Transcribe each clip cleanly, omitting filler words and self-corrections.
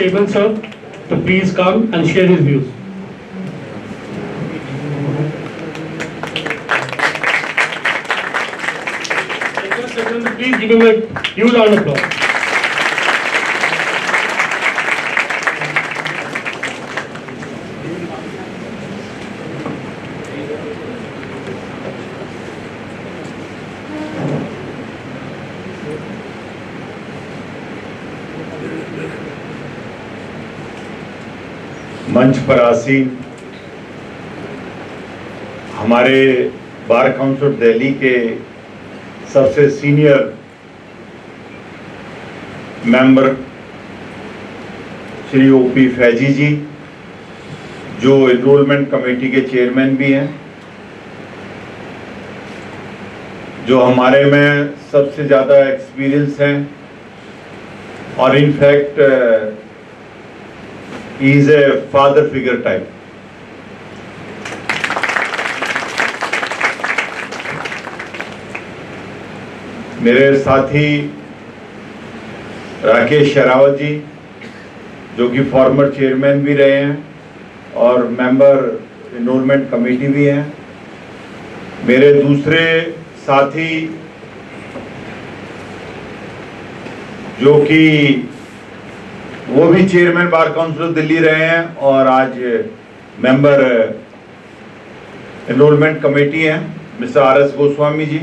chairman sir to please come and share his views. Request everyone to please give him a huge round of applause. मंच पर आसीन हमारे bar council Delhi के सबसे senior member Shri OP Faizi ji, जो enrolment committee के chairman भी हैं, जो हमारे में सबसे ज़्यादा एक्सपीरियंस हैं और in fact he is a father figure type. मेरे साथी राकेश शेरावत जी, जो कि फॉर्मर चेयरमैन भी रहे हैं और मेंबर एनरोलमेंट कमेटी भी हैं। मेरे दूसरे साथी जो कि वो भी चेयरमैन बार काउंसिल दिल्ली रहे हैं और आज मेंबर एनरोलमेंट कमेटी हैं, मिस्टर आर.एस. गोस्वामी जी।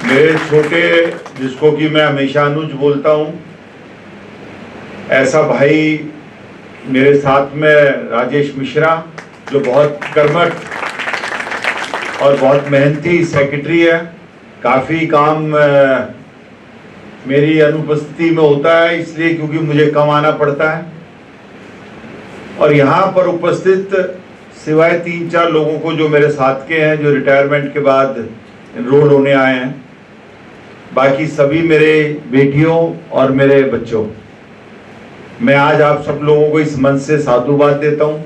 मेरे छोटे, जिसको कि मैं हमेशा अनुज बोलता हूं, ऐसा भाई मेरे साथ में राजेश मिश्रा, जो बहुत कर्मठ और बहुत मेहनती सेक्रेटरी है। काफ़ी काम मेरी अनुपस्थिति में होता है, इसलिए क्योंकि मुझे कम आना पड़ता है। और यहाँ पर उपस्थित सिवाय 3-4 लोगों को जो मेरे साथ के हैं, जो रिटायरमेंट के बाद एनरोल होने आए हैं, बाकी सभी मेरे बेटियों और मेरे बच्चों, मैं आज आप सब लोगों को इस मंच से साधुवाद देता हूँ,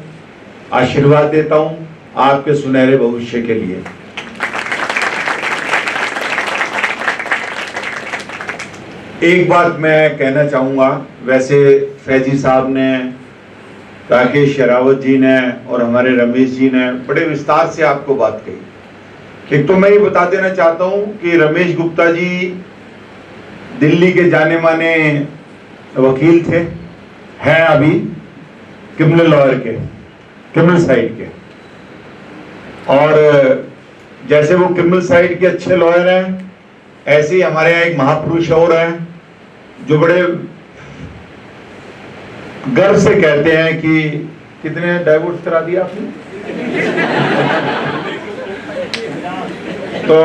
आशीर्वाद देता हूँ आपके सुनहरे भविष्य के लिए। एक बात मैं कहना चाहूँगा, वैसे फैजी साहब ने, राकेश शेरावत जी ने और हमारे रमेश जी ने बड़े विस्तार से आपको बात कही। एक तो मैं ये बता देना चाहता हूँ कि रमेश गुप्ता जी दिल्ली के जाने माने वकील थे, हैं अभी क्रिमिनल लॉयर के, क्रिमिनल साइड के। और जैसे वो क्रिमिनल साइड के अच्छे लॉयर हैं, ऐसे ही हमारे यहाँ एक महापुरुष और हैं जो बड़े गर्व से कहते हैं कि कितने डाइवोर्स करा दिया आपने। तो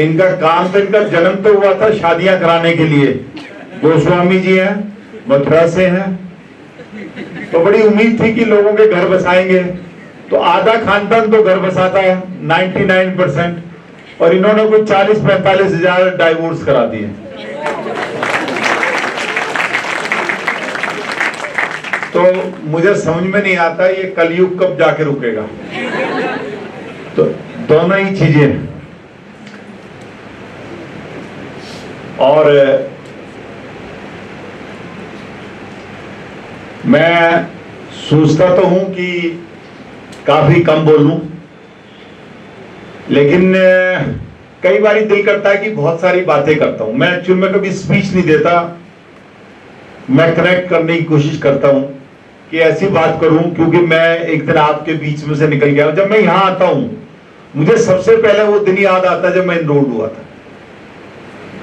इनका काम, तो इनका जन्म तो हुआ था शादियां कराने के लिए। गोस्वामी जी हैं, मथुरा से हैं, तो बड़ी उम्मीद थी कि लोगों के घर बसाएंगे। तो आधा खानदान तो घर बसाता है, 99%, और इन्होंने कोई 40-45 हजार डाइवोर्स करा दिए। तो मुझे समझ में नहीं आता ये कलयुग कब जाके रुकेगा। तो दोनों ही चीजें। और मैं सोचता तो हूं कि काफी कम बोलूं, लेकिन कई बार दिल करता है कि बहुत सारी बातें करता हूं। मैं एक्चुअली में कभी स्पीच नहीं देता, मैं कनेक्ट करने की कोशिश करता हूं कि ऐसी बात करूं, क्योंकि मैं एक दिन आपके बीच में से निकल गया। जब मैं यहां आता हूं, मुझे सबसे पहले वो दिन याद आता है जब मैं एनरोल हुआ था।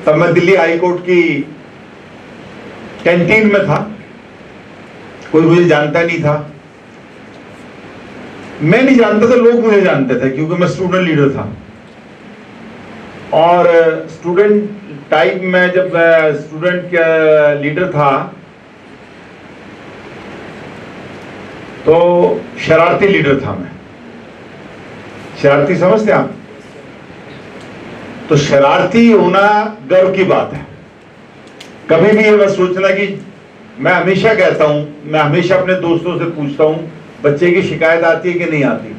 तब मैं दिल्ली हाई कोर्ट की कैंटीन में था, कोई मुझे जानता नहीं था, मैं नहीं जानता था, लोग मुझे जानते थे क्योंकि मैं स्टूडेंट लीडर था। और स्टूडेंट टाइप में जब स्टूडेंट लीडर था तो शरारती लीडर था मैं। शरारती समझते आप? तो शरारती होना गर्व की बात है। कभी भी ये बस सोचना कि मैं हमेशा कहता हूं, मैं हमेशा अपने दोस्तों से पूछता हूं, बच्चे की शिकायत आती है कि नहीं आती?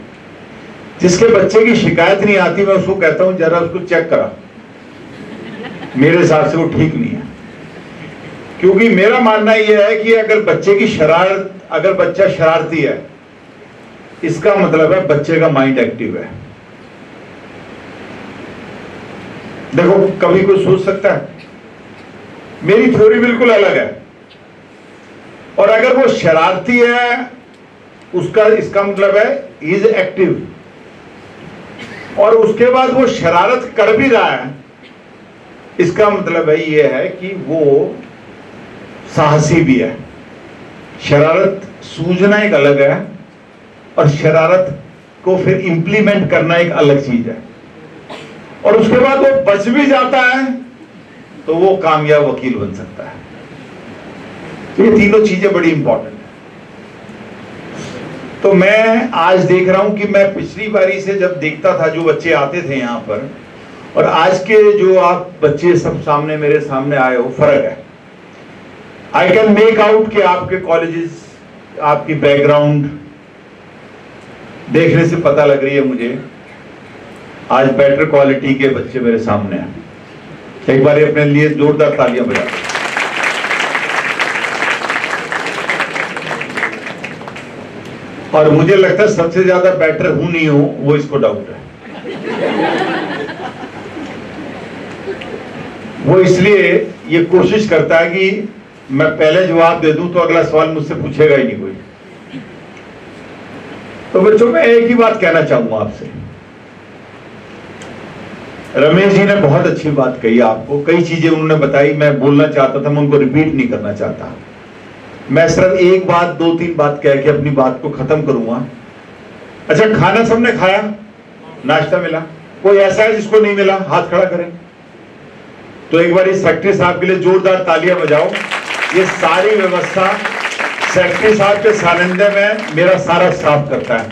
जिसके बच्चे की शिकायत नहीं आती, मैं उसको कहता हूं जरा उसको चेक करा, मेरे हिसाब से वो ठीक नहीं है। क्योंकि मेरा मानना यह है कि अगर बच्चा शरारती है, इसका मतलब है बच्चे का माइंड एक्टिव है। देखो, कभी कोई सोच सकता है, मेरी थ्योरी बिल्कुल अलग है, और अगर वो शरारती है इसका मतलब है इज एक्टिव, और उसके बाद वो शरारत कर भी रहा है, इसका मतलब है ये है कि वो साहसी भी है। शरारत सूझना एक अलग है और शरारत को फिर इंप्लीमेंट करना एक अलग चीज है, और उसके बाद वो बच भी जाता है तो वो कामयाब वकील बन सकता है। तो ये तीनों चीजें बड़ी इंपॉर्टेंट है। तो मैं आज देख रहा हूं कि मैं पिछली बारी से जब देखता था जो बच्चे आते थे यहां पर, और आज के जो आप बच्चे सब सामने मेरे सामने आए हो, फर्क है। आई कैन मेक आउट कि आपके कॉलेजेस, आपकी बैकग्राउंड देखने से पता लग रही है मुझे, आज बेटर क्वालिटी के बच्चे मेरे सामने हैं। एक बार अपने लिए जोरदार तालियां बजा। और मुझे लगता है सबसे ज्यादा बेटर हूं नहीं हूं वो इसको डाउट है। वो इसलिए ये कोशिश करता है कि मैं पहले जवाब दे दूं तो अगला सवाल मुझसे पूछेगा ही नहीं कोई। तो बच्चों, मैं एक ही बात कहना चाहूंगा आपसे। रमेश जी ने बहुत अच्छी बात कही, आपको कई चीजें उन्होंने बताई, मैं बोलना चाहता था, मैं उनको रिपीट नहीं करना चाहता। मैं सिर्फ एक बात, 2-3 बात कह के अपनी बात को खत्म करूंगा। अच्छा, खाना सबने खाया, नाश्ता मिला? कोई ऐसा है जिसको नहीं मिला? हाथ खड़ा करें। तो एक बार इस सेक्रेटरी साहब के लिए जोरदार तालियां बजाओ। ये सारी व्यवस्था सेक्रेटरी साहब के सानिध्य में मेरा सारा स्टाफ करता है।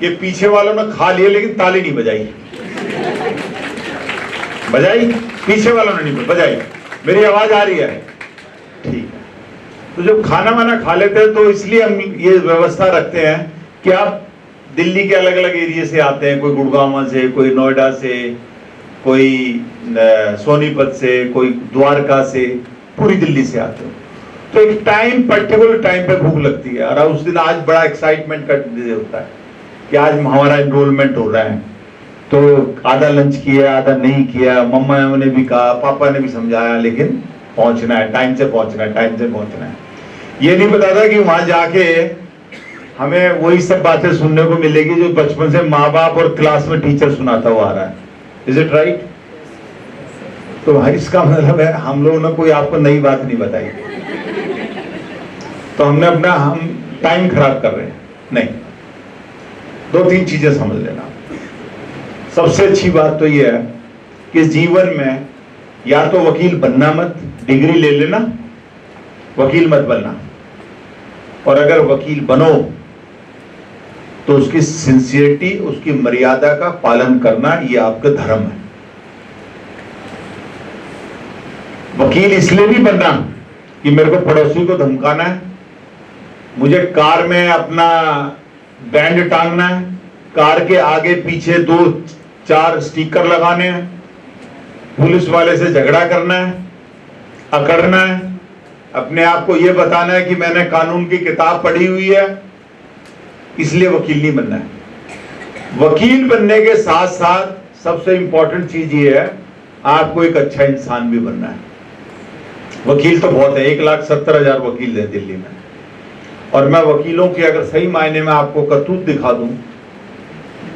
ये पीछे वालों ने खा लिया लेकिन ताली नहीं बजाई। बजाई? पीछे वालों ने नहीं बजाई। मेरी आवाज आ रही है? ठीक है। तो जब खाना वाना खा लेते हैं तो इसलिए हम ये व्यवस्था रखते हैं कि आप दिल्ली के अलग अलग एरिया से आते हैं, कोई गुड़गांव से, कोई नोएडा से, कोई सोनीपत से, कोई द्वारका से, पूरी दिल्ली से आते हो। तो एक पर्टिकुलर टाइम पे भूख लगती है, और उस दिन आज बड़ा एक्साइटमेंट का डे होता है कि आज हमारा एनरोलमेंट हो रहा है। तो आधा लंच किया, आधा नहीं किया, मम्मा ने भी कहा, पापा ने भी समझाया, लेकिन पहुंचना है, टाइम से पहुंचना है, टाइम से पहुंचना है। ये नहीं पता था कि वहां जाके हमें वही सब बातें सुनने को मिलेगी जो बचपन से माँ बाप और क्लास में टीचर सुनाता हुआ आ रहा है। Is it right? तो इसका मतलब है हम लोगों ने कोई आपको नई बात नहीं बताई, तो हम टाइम खराब कर रहे हैं। नहीं, 2-3 चीजें समझ लेना। सबसे अच्छी बात तो यह है कि जीवन में या तो वकील बनना मत, डिग्री ले लेना, वकील मत बनना। और अगर वकील बनो तो उसकी सिंसियरिटी, उसकी मर्यादा का पालन करना, ये आपका धर्म है। वकील इसलिए नहीं बनना कि मेरे को पड़ोसी को धमकाना है, मुझे कार में अपना बैंड टांगना है, कार के आगे पीछे 2-4 स्टिकर लगाने हैं, पुलिस वाले से झगड़ा करना है, अकड़ना है, अपने आप को यह बताना है कि मैंने कानून की किताब पढ़ी हुई है, इसलिए वकील नहीं बनना है। वकील बनने के साथ साथ सबसे इंपॉर्टेंट चीज ये है, आपको एक अच्छा इंसान भी बनना है। वकील तो बहुत है, 1,70,000 वकील है दिल्ली में, और मैं वकीलों की अगर सही मायने में आपको करतूत दिखा दूं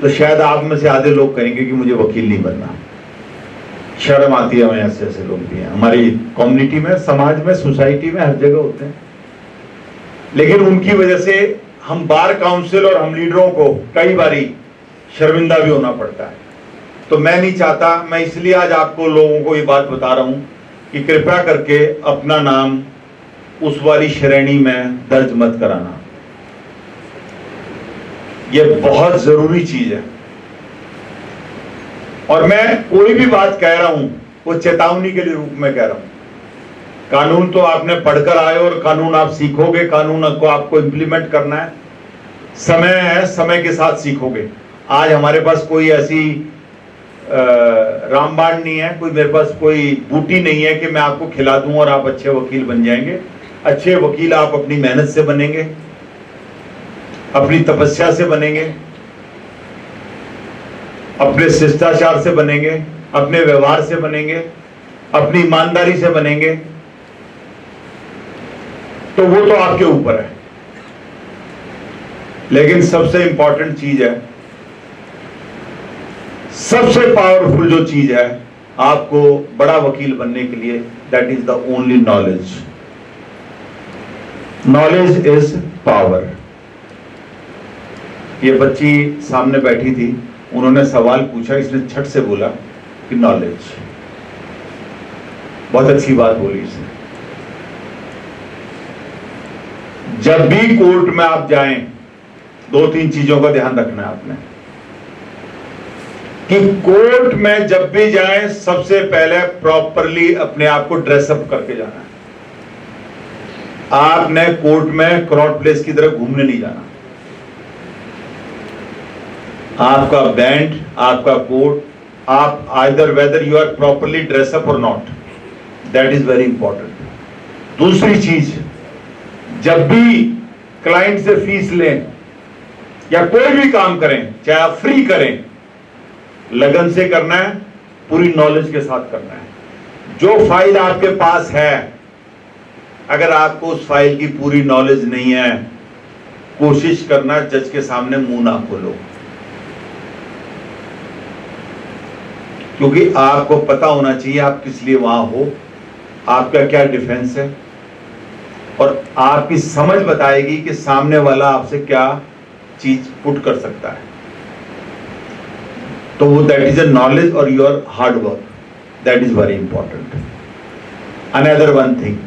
तो शायद आप में से आधे लोग कहेंगे कि मुझे वकील नहीं बनना। शर्म आती है, हमें ऐसे लोग भी हैं हमारी कम्युनिटी में, समाज में, सोसाइटी में, हर जगह होते हैं। लेकिन उनकी वजह से हम बार काउंसिल और हम लीडरों को कई बारी शर्मिंदा भी होना पड़ता है। तो मैं नहीं चाहता, मैं इसलिए आज आपको लोगों को ये बात बता रहा हूं कि कृपया करके अपना नाम उस वाली श्रेणी में दर्ज मत कराना। यह बहुत जरूरी चीज है। और मैं कोई भी बात कह रहा हूं वो चेतावनी के लिए रूप में कह रहा हूं। कानून तो आपने पढ़कर आए और कानून आप सीखोगे, कानून को आपको इंप्लीमेंट करना है। समय है, समय के साथ सीखोगे। आज हमारे पास कोई ऐसी रामबाण नहीं है, कोई मेरे पास कोई बूटी नहीं है कि मैं आपको खिला दूं और आप अच्छे वकील बन जाएंगे। अच्छे वकील आप अपनी मेहनत से बनेंगे, अपनी तपस्या से बनेंगे, अपने शिष्टाचार से बनेंगे, अपने व्यवहार से बनेंगे, अपनी ईमानदारी से बनेंगे। तो वो तो आपके ऊपर है। लेकिन सबसे इंपॉर्टेंट चीज है, सबसे पावरफुल जो चीज है आपको बड़ा वकील बनने के लिए, that is the only knowledge. Knowledge is power. ये बच्ची सामने बैठी थी, उन्होंने सवाल पूछा, इसने छट से बोला कि नॉलेज। बहुत अच्छी बात बोली इसने। जब भी कोर्ट में आप जाएं, दो तीन चीजों का ध्यान रखना है आपने कि कोर्ट में जब भी जाएं, सबसे पहले प्रॉपरली अपने आप को ड्रेसअप करके जाना है। आपने कोर्ट में क्रॉट प्लेस की तरह घूमने नहीं जाना। आपका बैंड, आपका कोट, आप either whether you are properly dress up और not, that is very important. दूसरी चीज, जब भी क्लाइंट से फीस लें या कोई भी काम करें, चाहे आप फ्री करें, लगन से करना है, पूरी नॉलेज के साथ करना है। जो फाइल आपके पास है, अगर आपको उस फाइल की पूरी नॉलेज नहीं है, कोशिश करना जज के सामने मुंह ना खोलो, क्योंकि आपको पता होना चाहिए आप किस लिए वहां हो, आपका क्या डिफेंस है, और आपकी समझ बताएगी कि सामने वाला आपसे क्या चीज पुट कर सकता है। तो वो दैट इज अ नॉलेज और your hard work, that is very important. Another one thing,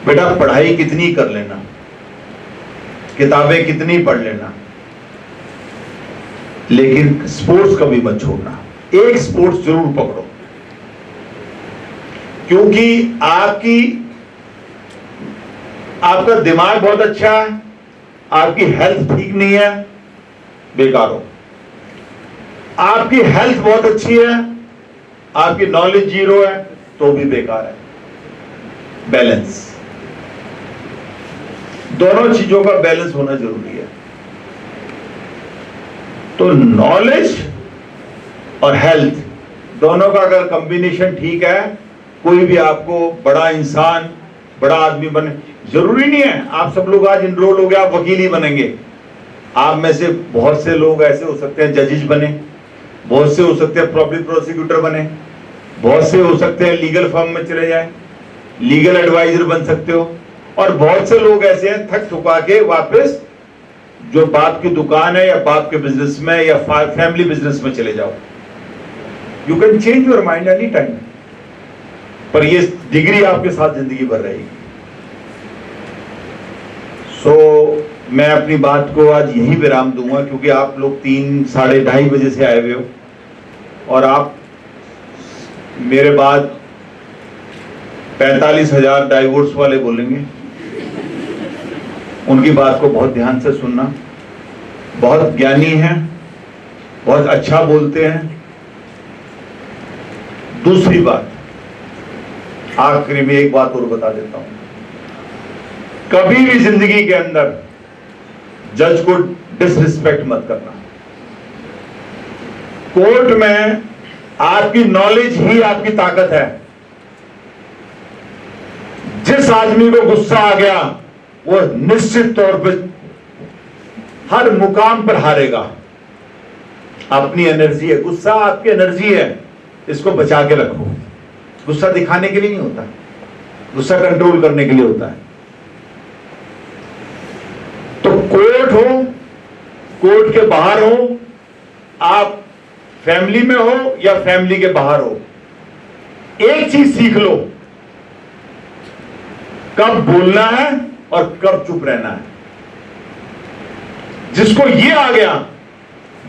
बेटा पढ़ाई कितनी कर लेना, किताबें कितनी पढ़ लेना, लेकिन स्पोर्ट्स कभी मत छोड़ना। एक स्पोर्ट्स जरूर पकड़ो, क्योंकि आपका दिमाग बहुत अच्छा है, आपकी हेल्थ ठीक नहीं है, बेकार हो। आपकी हेल्थ बहुत अच्छी है, आपकी नॉलेज जीरो है, तो भी बेकार है। बैलेंस, दोनों चीजों का बैलेंस होना जरूरी है। तो नॉलेज और हेल्थ दोनों का अगर कॉम्बिनेशन ठीक है, कोई भी आपको बड़ा इंसान, बड़ा आदमी बने। जरूरी नहीं है आप सब लोग आज इनरोल हो गए आप वकील ही बनेंगे। आप में से बहुत से लोग ऐसे हो सकते हैं जजेस बने, बहुत से हो सकते हैं पब्लिक प्रोसिक्यूटर बने, बहुत से हो सकते हैं लीगल फर्म में चले जाएं, लीगल एडवाइजर बन सकते हो, और बहुत से लोग ऐसे हैं थक थका के वापस जो बाप की दुकान है या बाप के बिजनेस में या फैमिली बिजनेस में चले जाओ। You can change your mind any time, पर ये डिग्री आपके साथ जिंदगी भर रहेगी। सो मैं अपनी बात को आज यहीं विराम दूंगा, क्योंकि आप लोग 3 साढ़े 2:30 बजे से आए हुए हो, और आप मेरे बाद 45,000 डाइवोर्स वाले बोलेंगे। उनकी बात को बहुत ध्यान से सुनना। बहुत ज्ञानी हैं, बहुत अच्छा बोलते हैं। दूसरी बात, आखिरी में एक बात और बता देता हूं, कभी भी जिंदगी के अंदर जज को डिसरिस्पेक्ट मत करना। कोर्ट में आपकी नॉलेज ही आपकी ताकत है। जिस आदमी को गुस्सा आ गया वो निश्चित तौर पर हर मुकाम पर हारेगा। अपनी एनर्जी है, गुस्सा आपकी एनर्जी है, इसको बचा के रखो। गुस्सा दिखाने के लिए नहीं होता, गुस्सा कंट्रोल करने के लिए होता है। तो कोर्ट हो, कोर्ट के बाहर हो, आप फैमिली में हो या फैमिली के बाहर हो, एक चीज सीख लो, कब बोलना है और कब चुप रहना है। जिसको ये आ गया,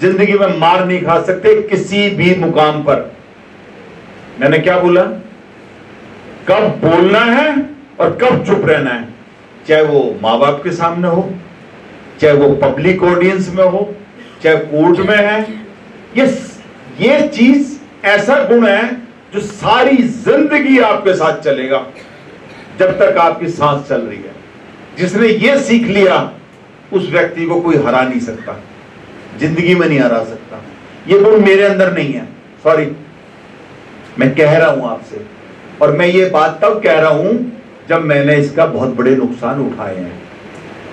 जिंदगी में मार नहीं खा सकते किसी भी मुकाम पर। मैंने क्या बोला? कब बोलना है और कब चुप रहना है, चाहे वो मां बाप के सामने हो, चाहे वो पब्लिक ऑडियंस में हो, चाहे कोर्ट में है। ये चीज ऐसा गुण है जो सारी जिंदगी आपके साथ चलेगा, जब तक आपकी सांस चल रही है। जिसने ये सीख लिया उस व्यक्ति को कोई हरा नहीं सकता, जिंदगी में नहीं हरा सकता। ये गुण मेरे अंदर नहीं है, सॉरी, मैं कह रहा हूं आपसे। और मैं ये बात तब कह रहा हूं जब मैंने इसका बहुत बड़े नुकसान उठाए हैं।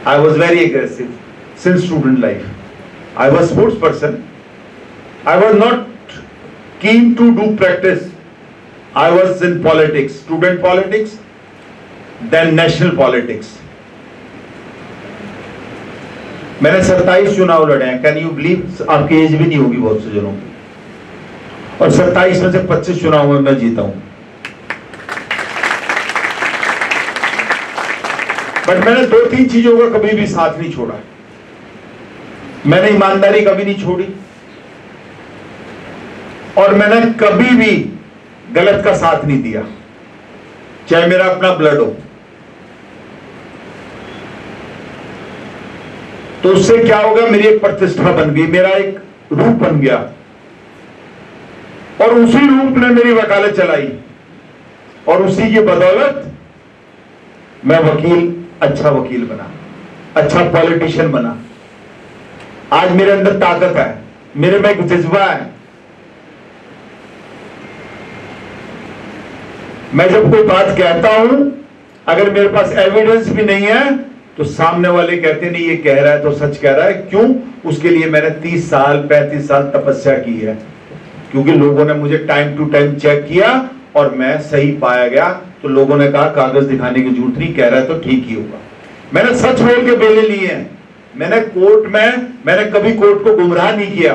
I was very aggressive since student life. I was sports person. I was not keen to do practice. I was in politics, student politics, then national politics. मैंने 27 चुनाव लड़े हैं। Can you believe? आपकी एज भी नहीं होगी बहुत से जनों की, और 27 में से 25 चुनाव में मैं जीता हूं। बट मैंने 2-3 चीजों का कभी भी साथ नहीं छोड़ा। मैंने ईमानदारी कभी नहीं छोड़ी, और मैंने कभी भी गलत का साथ नहीं दिया, चाहे मेरा अपना ब्लड हो। तो उससे क्या होगा? मेरी एक प्रतिष्ठा बन गई, मेरा एक रूप बन गया, और उसी रूप ने मेरी वकालत चलाई, और उसी की बदौलत मैं अच्छा वकील बना, अच्छा पॉलिटिशियन बना। आज मेरे अंदर ताकत है, मेरे में एक जज्बा है। मैं जब कोई बात कहता हूं, अगर मेरे पास एविडेंस भी नहीं है, तो सामने वाले कहते नहीं ये कह रहा है तो सच कह रहा है। क्यों? उसके लिए मैंने 30 साल 35 साल तपस्या की है, क्योंकि लोगों ने मुझे टाइम टू टाइम चेक किया और मैं सही पाया गया। तो लोगों ने कहा कागज दिखाने की जरूरत नहीं, कह रहा है तो ठीक ही होगा। मैंने सच बोल के बेले लिए हैं। मैंने कभी कोर्ट को गुमराह नहीं किया,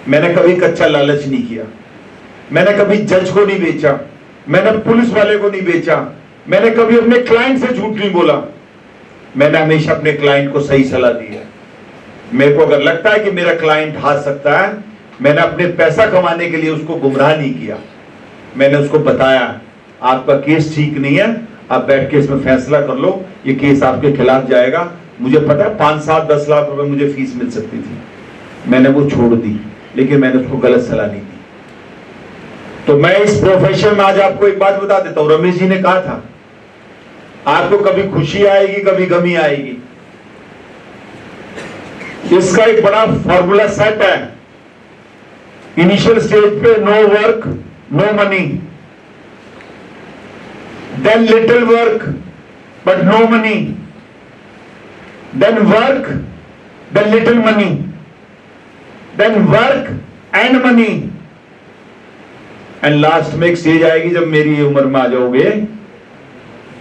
मैंने कभी कच्चा लालच नहीं किया, मैंने कभी जज को नहीं बेचा, मैंने पुलिस वाले को नहीं बेचा, मैंने कभी अपने क्लाइंट से झूठ नहीं बोला। मैंने हमेशा अपने क्लाइंट को सही सलाह दी है। मेरे को अगर लगता है कि मेरा क्लाइंट हार सकता है, मैंने अपने पैसा कमाने के लिए उसको गुमराह नहीं किया। मैंने उसको बताया आपका केस ठीक नहीं है, आप बैठ के इसमें फैसला कर लो, ये केस आपके खिलाफ जाएगा। मुझे पता है 5, 7, 10 लाख रुपए मुझे फीस मिल सकती थी, मैंने वो छोड़ दी, लेकिन मैंने उसको गलत सलाह नहीं दी। तो मैं इस प्रोफेशन में आज आपको एक बात बता देता हूं। रमेश जी ने कहा था आपको कभी खुशी आएगी, कभी गमी आएगी। इसका एक बड़ा फॉर्मूला सेट है। इनिशियल स्टेज पे no work no money, then little work but no money, then work then little money, then work and money, and last में एक स्टेज आएगी जब मेरी उम्र में आ जाओगे,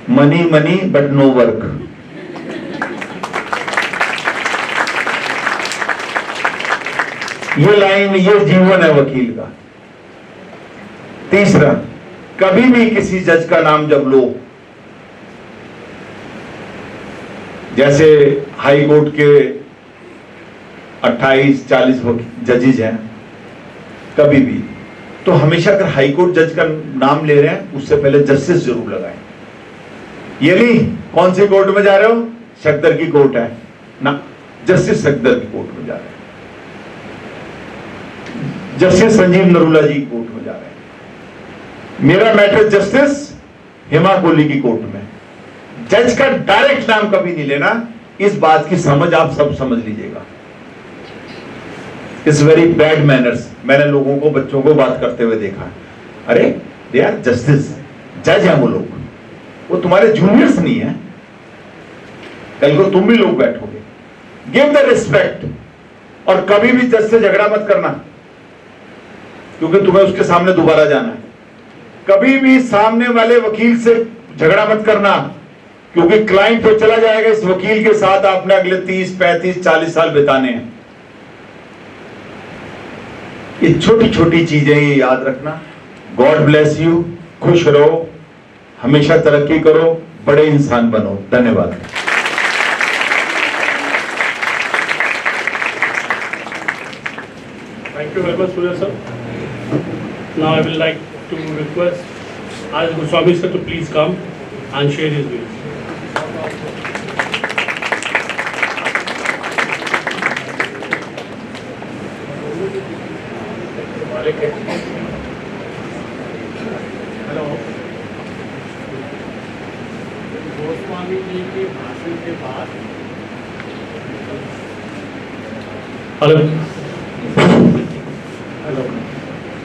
money money but no work. ये लाइन, ये जीवन है वकील का। तीसरा, कभी भी किसी जज का नाम जब लो, जैसे हाई कोर्ट के 28-40 जजेज हैं, कभी भी तो हमेशा अगर हाई कोर्ट जज का नाम ले रहे हैं, उससे पहले जस्टिस जरूर लगाएं। ये नहीं कौन सी कोर्ट में जा रहे हो, सकदर की कोर्ट है ना, जस्टिस सकदर की कोर्ट में जा रहे हैं, जस्टिस संजीव नरूला जी की कोर्ट में जा रहे हैं। मेरा मैटर जस्टिस हेमा कोहली की कोर्ट में। जज का डायरेक्ट नाम कभी नहीं लेना, इस बात की समझ आप सब समझ लीजिएगा। It's very bad manners. मैंने लोगों को, बच्चों को बात करते हुए देखा, अरे दे आर जस्टिस, जज है वो लोग, वो तुम्हारे जूनियर्स नहीं है, कल को तुम भी लोग बैठोगे। Give the respect. और कभी भी जज से झगड़ा मत करना, क्योंकि तुम्हें उसके सामने दोबारा जाना है। कभी भी सामने वाले वकील से झगड़ा मत करना, क्योंकि क्लाइंट तो चला जाएगा, इस वकील के साथ आपने अगले 30, 35, 40 साल बिताने हैं। ये छोटी छोटी चीजें ये याद रखना। गॉड ब्लेस यू, खुश रहो, हमेशा तरक्की करो, बड़े इंसान बनो। धन्यवाद। Thank you very much, Surya sir. Now I will like to request Al Goswami sir to please come and share his views. Hello.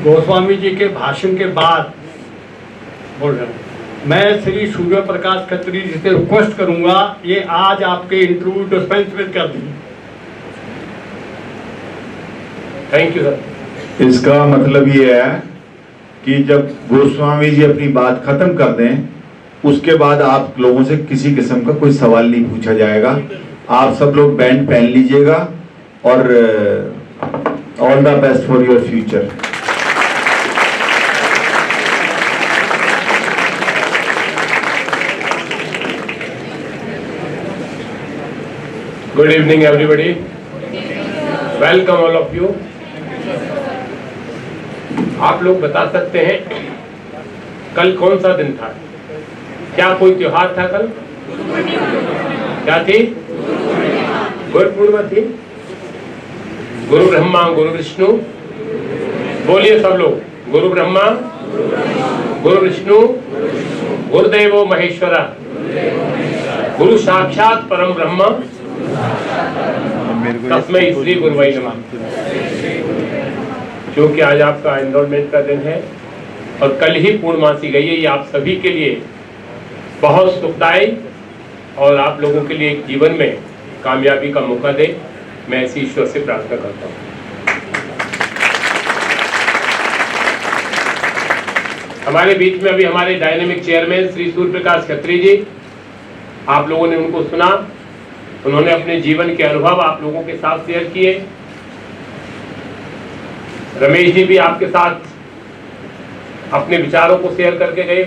Goswami ji के भाषण के बाद बोल रहा हूँ मैं श्री सूर्य प्रकाश खत्री जी से रिक्वेस्ट करूंगा ये आज आपके इंटरव्यू डिस्पेंस में कर दी। Thank you sir. इसका मतलब ये है कि जब गोस्वामी जी अपनी बात खत्म कर दें उसके बाद आप लोगों से किसी किस्म का कोई सवाल नहीं पूछा जाएगा। आप सब लोग बैंड पहन लीजिएगा और all the best for your future. Good evening, everybody. Welcome all of you. आप लोग बता सकते हैं कल कौन सा दिन था? क्या कोई त्योहार था कल? क्या थी? गुरु पूर्णिमा थी। गुरु ब्रह्मा गुरु विष्णु, बोलिए सब लोग, गुरु ब्रह्मा गुरु विष्णु गुरुदेवो महेश्वरा, गुरु साक्षात परम ब्रह्म तस्मै श्री गुरुवै नमः। क्योंकि आज आपका एनरोलमेंट का दिन है और कल ही पूर्णमासी गई है, ये आप सभी के लिए बहुत सुखदायी और आप लोगों के लिए एक जीवन में कामयाबी का मौका दे, मैं ऐसी ईश्वर से प्रार्थना करता हूँ। हमारे बीच में अभी हमारे डायनेमिक चेयरमैन श्री सूर्य प्रकाश खत्री जी, आप लोगों ने उनको सुना, उन्होंने अपने जीवन के अनुभव आप लोगों के साथ शेयर किए। रमेश जी भी आपके साथ अपने विचारों को शेयर करके गए।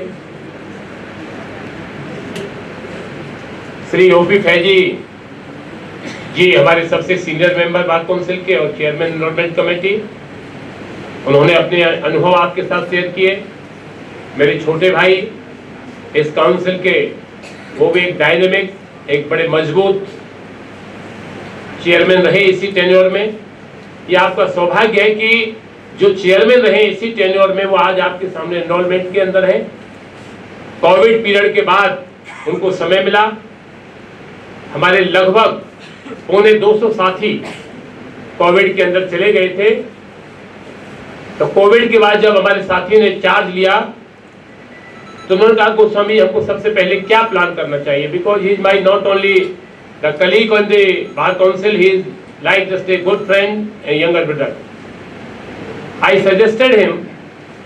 श्री ओपी फैजी जी हमारे सबसे सीनियर मेंबर बार काउंसिल के और चेयरमैन एनरोलमेंट कमेटी, उन्होंने अपने अनुभव आपके साथ शेयर किए। मेरे छोटे भाई इस काउंसिल के, वो भी एक डायनेमिक, एक बड़े मजबूत चेयरमैन रहे इसी टेन्योर में। ये आपका सौभाग्य है कि जो चेयरमैन रहे इसी टेन्योर में वो आज आपके सामने एनरोलमेंट के अंदर है। कोविड पीरियड के बाद उनको समय मिला। हमारे लगभग 250 साथी कोविड के अंदर चले गए थे, तो कोविड के बाद जब हमारे साथी ने चार्ज लिया तो उन्होंने कहा गोस्वामी हमको सबसे पहले क्या प्लान करना चाहिए, because he is my not only the colleague on the bar council, he is like just a good friend and younger brother. I suggested him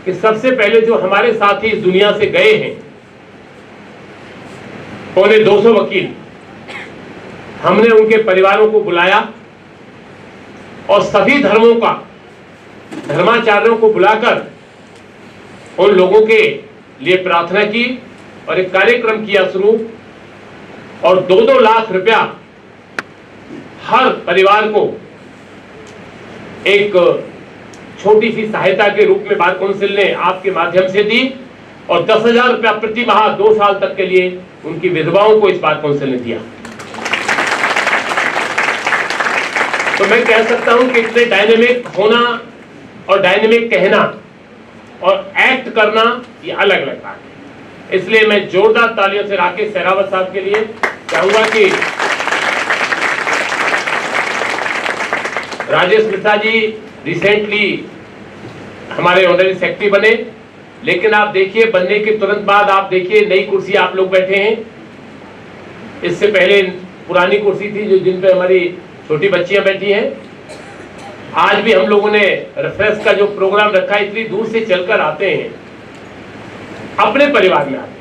कि सबसे पहले जो हमारे साथी इस दुनिया से गए हैं 250 वकील, हमने उनके परिवारों को बुलाया और सभी धर्मों का, धर्माचार्यों को बुलाकर उन लोगों के लिए प्रार्थना की और एक कार्यक्रम किया शुरू, और 2-2 लाख रुपया हर परिवार को एक छोटी सी सहायता के रूप में बार काउंसिल ने आपके माध्यम से दी, और 10,000 रुपया प्रति माह 2 साल तक के लिए उनकी विधवाओं को इस बार काउंसिल ने दिया। तो मैं कह सकता हूं कि इतने डायनेमिक होना और डायनेमिक कहना और एक्ट करना ये अलग अलग बात है। इसलिए मैं जोरदार तालियों से राकेश सहरावत साहब के लिए चाहूंगा कि राजेश मिश्रा जी रिसेंटली हमारे ऑनरेरी सेक्रेटरी बने, लेकिन आप देखिए बनने के तुरंत बाद आप देखिए नई कुर्सी आप लोग बैठे हैं। इससे पहले पुरानी कुर्सी थी जो जिन पे हमारी छोटी बच्चियां बैठी हैं। आज भी हम लोगों ने रेफरेंस का जो प्रोग्राम रखा है, इतनी दूर से चलकर आते हैं, अपने परिवार में आते हैं,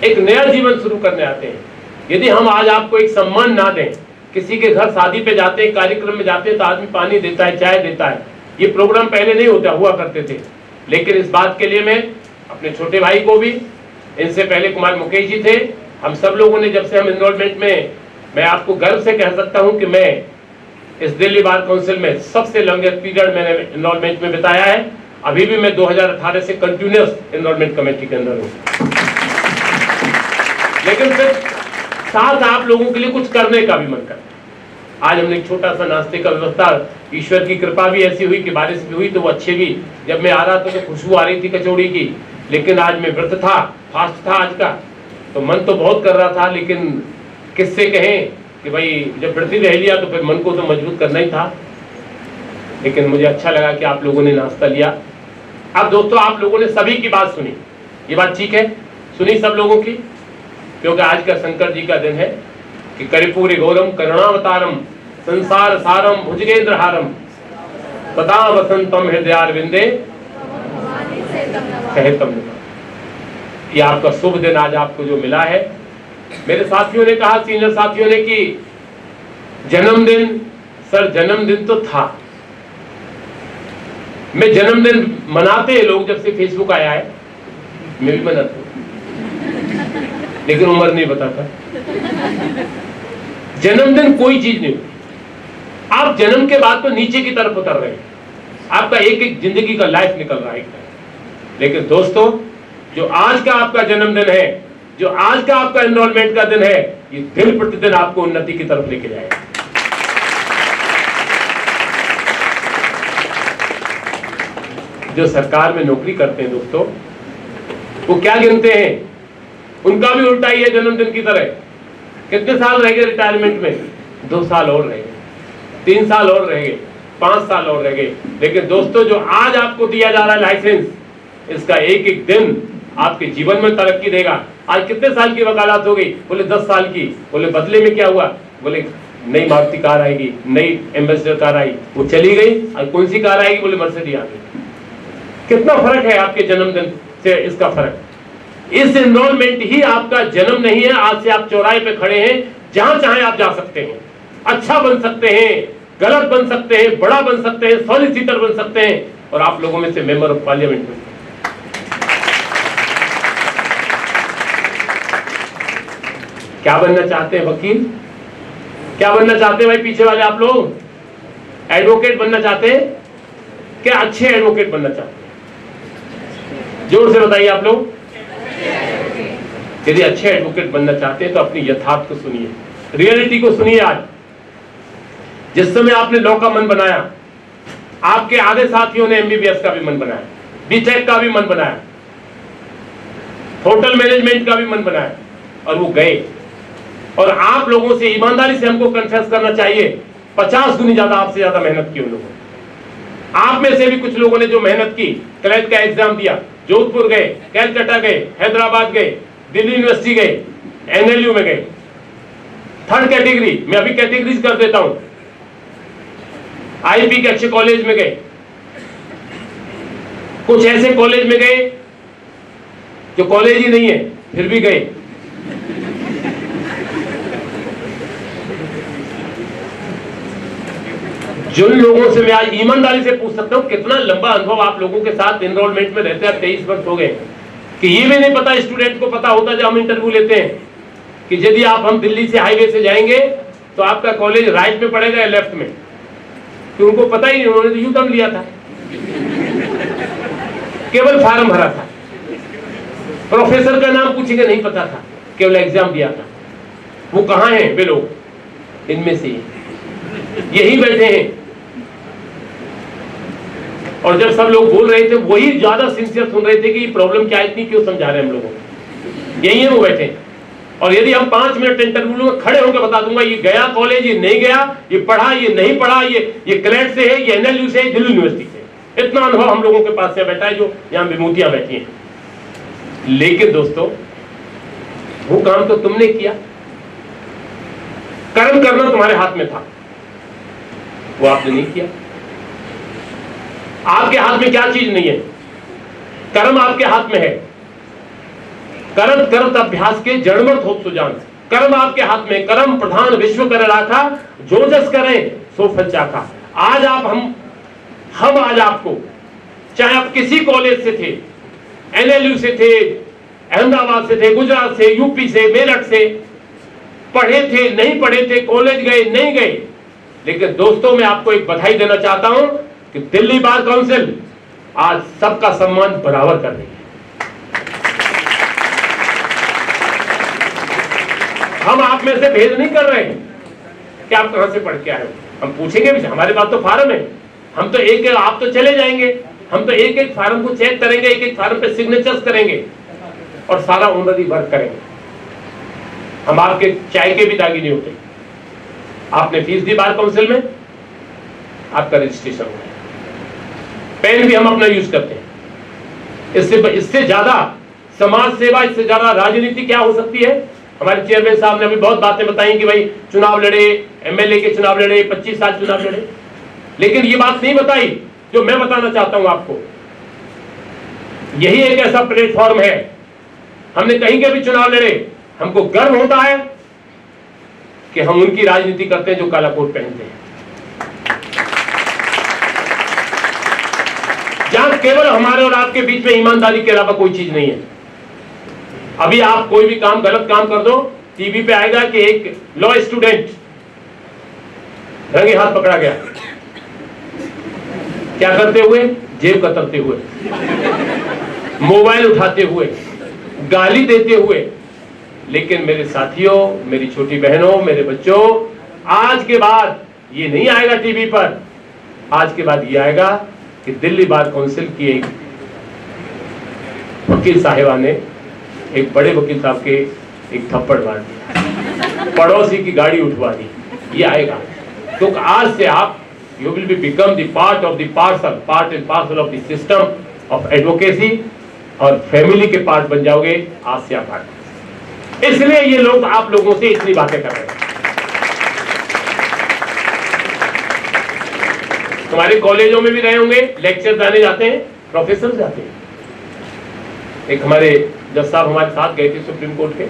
एक नया जीवन शुरू करने आते हैं। यदि हम आज आपको एक सम्मान ना दें, किसी के घर शादी पे जाते हैं, कार्यक्रम में जाते हैं तो आदमी पानी देता है, चाय देता है, ये प्रोग्राम पहले नहीं हुआ करते थे। लेकिन इस बात के लिए मैं अपने छोटे भाई को भी, इनसे पहले कुमार मुकेश जी थे, हम सब लोगों ने जब से हम एनरोलमेंट में, मैं आपको गर्व से कह सकता हूं कि मैं इस दिल्ली बार काउंसिल में सबसे लंबे पीरियड मैंने एनरोलमेंट में बिताया है। अभी भी मैं 2018 से कंटिन्यूअस एनरोलमेंट कमेटी के अंदर हूं। लेकिन फिर साथ आप लोगों के लिए कुछ करने का भी मन करता है। आज हमने एक छोटा सा नाश्ते का व्यवस्था, ईश्वर की कृपा भी ऐसी हुई कि बारिश भी हुई तो वो अच्छे भी, जब मैं आ रहा था तो खुशबू आ रही थी कचौड़ी की। लेकिन आज मैं व्रत था, फास्ट था आज का, तो मन तो बहुत कर रहा था, लेकिन किससे कहें कि भाई जब बढ़ती रह लिया तो फिर मन को तो मजबूत करना ही था, लेकिन मुझे अच्छा लगा कि आप लोगों ने नाश्ता लिया। अब दोस्तों आप लोगों ने सभी की बात सुनी, ये बात ठीक है, सुनी सब लोगों की, क्योंकि आज का शंकर जी का दिन है कि कर्पूरी गौरम करुणावतारम संसार सारम भुजगेंद्रहारम तथा वसंतम हृदयारविंदे कहतम। ये आपका शुभ दिन आज आपको जो मिला है। मेरे साथियों ने कहा, सीनियर साथियों ने, कि जन्मदिन, सर जन्मदिन तो था, मैं जन्मदिन मनाते हैं लोग जब से फेसबुक आया है, मैं भी मनाता हूं, लेकिन उम्र नहीं बताता। जन्मदिन कोई चीज नहीं होती, आप जन्म के बाद तो नीचे की तरफ उतर रहे हैं, आपका एक एक जिंदगी का लाइफ निकल रहा है। लेकिन दोस्तों जो आज का आपका जन्मदिन है, जो आज का आपका एनरोलमेंट का दिन है, ये दिन प्रतिदिन आपको उन्नति की तरफ लेके जाएगा। जो सरकार में नौकरी करते हैं दोस्तों, वो क्या गिनते हैं, उनका भी उल्टा ही है जन्मदिन की तरह। कितने साल रह गए रिटायरमेंट में? 2 साल और रह गए, 3 साल और रह गए, 5 साल और रह गए। लेकिन दोस्तों जो आज आपको दिया जा रहा है लाइसेंस, इसका एक एक दिन आपके जीवन में तरक्की देगा। आज कितने साल की वकालत हो गई? बोले 10 साल की। बोले बदले में क्या हुआ? बोले नई मारुति कार आएगी, नई एम्बेसडर कार आई, वो चली गई। और कौन सी कार आएगी? बोले मर्सिडीज आ गई। कितना फर्क है आपके जन्मदिन से इसका फर्क। इस एनरोलमेंट ही आपका जन्म नहीं है। आज से आप चौराहे पे खड़े हैं, जहां चाहे आप जा सकते हैं, अच्छा बन सकते हैं, गलत बन सकते हैं, बड़ा बन सकते हैं, सॉलिसिटर बन सकते हैं, और आप लोगों में से मेंबर ऑफ पार्लियामेंट बन सकते हैं। क्या बनना चाहते हैं? वकील? क्या बनना चाहते हैं भाई पीछे वाले आप लोग? एडवोकेट बनना चाहते हैं? क्या अच्छे एडवोकेट बनना चाहते हैं? जोर से बताइए आप लोग। यदि अच्छे एडवोकेट बनना चाहते हैं तो अपनी यथार्थ को सुनिए, रियलिटी को सुनिए। आज जिस समय आपने लॉ का मन बनाया, आपके आधे साथियों ने एमबीबीएस का भी मन बनाया, बीटेक का भी मन बनाया, होटल मैनेजमेंट का भी मन बनाया, और वो गए। और आप लोगों से ईमानदारी से हमको कन्फेस करना चाहिए, 50 गुनी ज्यादा आपसे ज्यादा मेहनत की उन लोगों ने। आप में से भी कुछ लोगों ने जो मेहनत की, क्लैट का एग्जाम दिया, जोधपुर गए, कैलकाटा गए, हैदराबाद गए, दिल्ली यूनिवर्सिटी गए, एनएलयू में गए। थर्ड कैटेगरी, मैं अभी कैटेगरीज कर देता हूं, आईपी के अच्छे कॉलेज में गए, कुछ ऐसे कॉलेज में गए जो कॉलेज ही नहीं है फिर भी गए। जिन लोगों से मैं आज ईमानदारी से पूछ सकता हूं, कितना लंबा अनुभव आप लोगों के साथ एनरोलमेंट में रहते हैं, 23 वर्ष हो गए, कि ये भी नहीं पता स्टूडेंट को पता होता जब हम इंटरव्यू लेते हैं कि यदि हम दिल्ली से हाईवे से जाएंगे तो आपका कॉलेज राइट में पड़ेगा या लेफ्ट में, कि उनको पता ही नहीं, उन्होंने तो यू टर्न लिया था, केवल फार्म भरा था, प्रोफेसर का नाम पूछेंगे नहीं पता था, केवल एग्जाम दिया था। वो कहां हैं वे लोग? इनमें से यही बैठे हैं। और जब सब लोग बोल रहे थे, वही ज्यादा सिंसियर सुन रहे थे कि प्रॉब्लम क्या है, इतनी क्यों समझा रहे हैं हम लोगों को। यही है वो बैठे। और यदि हम 5 मिनट इंटरव्यू में खड़े होकर बता दूंगा ये गया कॉलेज, ये नहीं गया, ये पढ़ा, ये नहीं पढ़ा, ये क्लैट से है, ये एनएलयू से है, दिल्ली यूनिवर्सिटी से, इतना अनुभव हम लोगों के पास से बैठा है जो यहाँ विभूतियां बैठी हैं। लेकिन दोस्तों वो काम तो तुमने किया, कर्म करना तुम्हारे हाथ में था, वो आपने नहीं किया। आपके हाथ में क्या चीज नहीं है? कर्म आपके हाथ में है। करत करत अभ्यास के जड़मत हो सुजान, कर्म आपके हाथ में। कर्म प्रधान विश्व कर राखा, जो जस करें सो फल चाखा। आज आप हम आज आपको, चाहे आप किसी कॉलेज से थे, एनएलयू से थे, अहमदाबाद से थे, गुजरात से, यूपी से, मेरठ से, पढ़े थे, नहीं पढ़े थे, कॉलेज गए, नहीं गए, लेकिन दोस्तों मैं आपको एक बधाई देना चाहता हूं कि दिल्ली बार काउंसिल आज सबका सम्मान बराबर कर रही है। हम आप में से भेद नहीं कर रहे हैं कि आप कहां से पढ़ के आए हो। हम पूछेंगे भी, हमारे पास तो फार्म है, हम तो एक आप तो चले जाएंगे, हम तो एक एक फार्म को चेक करेंगे, एक एक फार्म पे सिग्नेचर्स करेंगे और सारा ऑनरी वर्क करेंगे। हम आपके चाय के भी दागी नहीं होते। आपने फीस दी बार काउंसिल में, आपका रजिस्ट्रेशन हो गया। पेन भी हम अपना यूज करते हैं। इससे ज्यादा समाज सेवा, इससे ज्यादा राजनीति क्या हो सकती है? हमारे चेयरमैन साहब ने अभी बहुत बातें बताई कि भाई चुनाव लड़े, एमएलए के चुनाव लड़े, 25 साल चुनाव लड़े, लेकिन ये बात नहीं बताई जो मैं बताना चाहता हूं आपको। यही एक ऐसा प्लेटफॉर्म है, हमने कहीं के भी चुनाव लड़े, हमको गर्व होता है कि हम उनकी राजनीति करते हैं जो काला कोट पहनते हैं, जहां केवल हमारे और आपके बीच में ईमानदारी के अलावा कोई चीज नहीं है। अभी आप कोई भी काम, गलत काम कर दो, टीवी पे आएगा कि एक लॉ स्टूडेंट रंगे हाथ पकड़ा गया, क्या करते हुए? जेब कतरते हुए, मोबाइल उठाते हुए, गाली देते हुए। लेकिन मेरे साथियों, मेरी छोटी बहनों, मेरे बच्चों, आज के बाद ये नहीं आएगा टीवी पर। आज के बाद ये आएगा कि दिल्ली बार काउंसिल की एक वकील साहिबा ने एक बड़े वकील साहब के एक थप्पड़ मार दिया, पड़ोसी की गाड़ी उठवा दी। ये आएगा। तो आज से आप you will be become the part of the parcel, part and parcel of the system of advocacy, और फैमिली के पार्ट बन जाओगे आज से आप। इसलिए ये लोग आप लोगों से इतनी बातें कर रहे हैं। तुम्हारे कॉलेजों में भी रहे होंगे, लेक्चर जाने जाते हैं, प्रोफेसर जाते हैं। एक हमारे जज साहब हमारे साथ गए थे सुप्रीम कोर्ट के,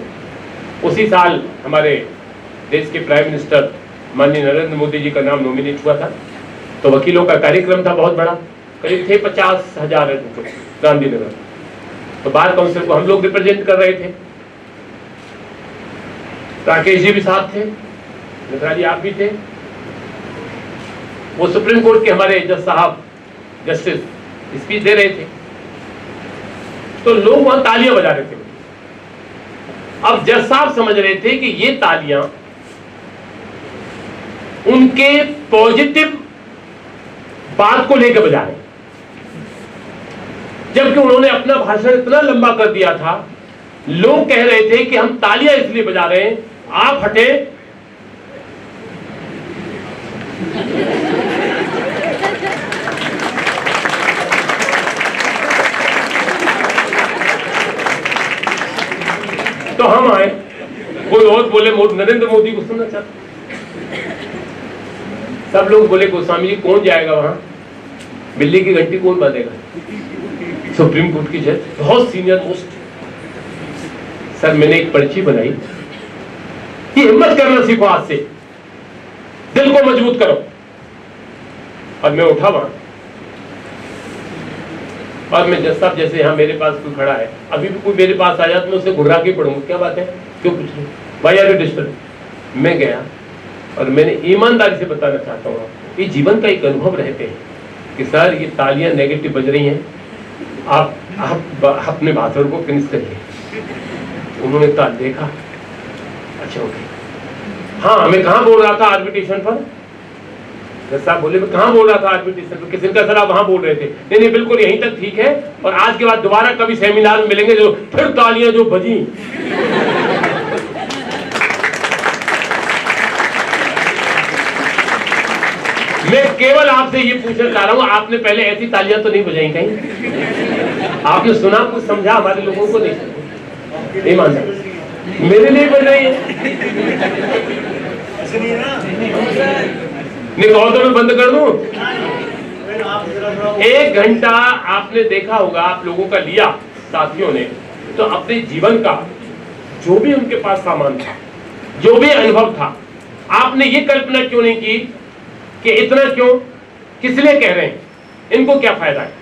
उसी साल हमारे देश के प्राइम मिनिस्टर माननीय नरेंद्र मोदी जी का नाम नॉमिनेट हुआ था। तो वकीलों का कार्यक्रम था बहुत बड़ा, करीब थे 50,000 गांधीनगर। तो बार काउंसिल को हम लोग रिप्रेजेंट कर रहे थे। राकेश जी भी साथ थे, मित्रा जी आप भी थे। वो सुप्रीम कोर्ट के हमारे जज साहब जस्टिस स्पीच दे रहे थे, तो लोग वहां तालियां बजा रहे थे। अब जज साहब समझ रहे थे कि ये तालियां उनके पॉजिटिव बात को लेकर बजा रहे, जबकि उन्होंने अपना भाषण इतना लंबा कर दिया था। लोग कह रहे थे कि हम तालियां इसलिए बजा रहे हैं, आप हटे। तो हम आए, कोई और बोले नरेंद्र मोदी को सुनना चाहते। सब लोग बोले गोस्वामी जी कौन जाएगा वहां, बिल्ली की घंटी कौन बांधेगा? सुप्रीम कोर्ट की जज, बहुत सीनियर मोस्ट। सर मैंने एक पर्ची बनाई कि हिम्मत करना सीखो, आज से दिल को मजबूत करो। और मैं उठा वहां, और मैं जज साहब जैसे यहां मेरे पास कोई खड़ा है, अभी भी कोई मेरे पास आया तो मैं उसे घुरा के पढ़ूंगा, क्या बात है, क्यों पूछ रहे, वाई आर यू डिस्टर्ब। मैं गया और मैंने ईमानदारी से बताना चाहता हूँ, ये जीवन का एक अनुभव रहते हैं कि सर ये तालियां नेगेटिव बज रही हैं, आप अपने भाषण को फिनिश करिए। उन्होंने ताल देखा, अच्छा ओके, हाँ मैं कहाँ बोल रहा था आर्बिट्रेशन पर? साहब बोले मैं कहाँ बोल रहा था आर्बिट्रेशन पर? किसी का सर आप वहां बोल रहे थे? नहीं नहीं बिल्कुल यहीं तक ठीक है, और आज के बाद दोबारा कभी सेमिनार में मिलेंगे जो फिर तालियां जो बजी। मैं केवल आपसे ये पूछना चाह रहा हूं, आपने पहले ऐसी तालियां तो नहीं बजाई कहीं? आपने सुना, कुछ समझा? हमारे लोगों को नहीं मानता, मेरे लिए बज रही है। नहीं कहो तो मैं बंद कर दूं? 1 घंटा आपने देखा होगा, आप लोगों का लिया साथियों ने, तो अपने जीवन का जो भी उनके पास सामान था, जो भी अनुभव था, आपने ये कल्पना क्यों नहीं की कि इतना क्यों, किस लिए कह रहे हैं, इनको क्या फायदा है?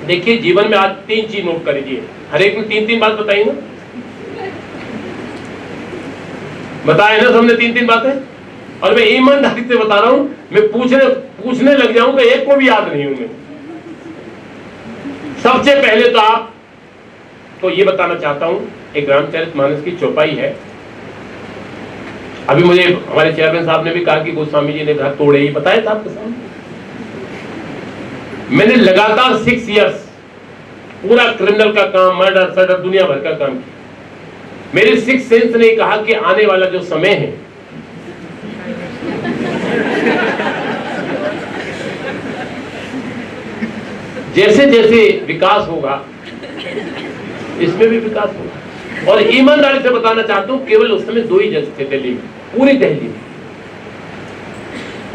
देखिए जीवन में आज 3 चीज नोट कर लीजिए, हर एक ने 3-3 बात बताई ना, बताए ना सबने 3-3 बातें। और मैं ईमानदारी से बता रहा हूं, मैं पूछने लग जाऊं तो एक को भी याद नहीं उनमें। सबसे पहले तो आप तो ये बताना चाहता हूं, एक रामचरितमानस की चौपाई है। अभी मुझे हमारे चेयरमैन साहब ने भी कहा कि गोस्वामी जी ने घर तोड़े, ही बताया था आपके सामने। मैंने लगातार 6 इयर्स पूरा क्रिमिनल का काम, मर्डर सडर दुनिया भर का काम किया, मेरे सिक्स सेंस ने कहा कि आने वाला जो समय है जैसे जैसे विकास होगा इसमें भी विकास होगा। और ईमानदारी से बताना चाहता हूं, केवल उस समय 2 ही जज थे दिल्ली में, पूरी दिल्ली में।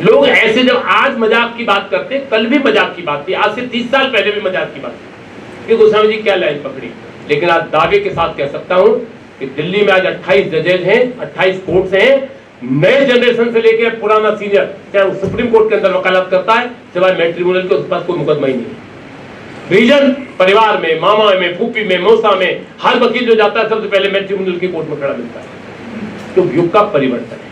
लोग ऐसे जब आज मजाक की बात करते, कल भी मजाक की बात थी, आज से 30 साल पहले भी मजाक की बात थी कि गोस्वामी जी क्या लाइन पकड़ी। लेकिन आज दावे के साथ कह सकता हूं कि दिल्ली में आज 28 जजेज हैं, 28 कोर्ट्स हैं। नए जनरेशन से लेकर पुराना सीनियर, चाहे वो सुप्रीम कोर्ट के अंदर वकालत करता है, सिवाय मैट्रिमोनियल के उसके पास कोई मुकदमा ही नहीं है। रीजन परिवार में, मामा में, फूफी में, मौसा में, हर वकील जो जाता है सबसे पहले मैट्रिमोनियल की कोर्ट में खड़ा मिलता है। तो युग का परिवर्तन है।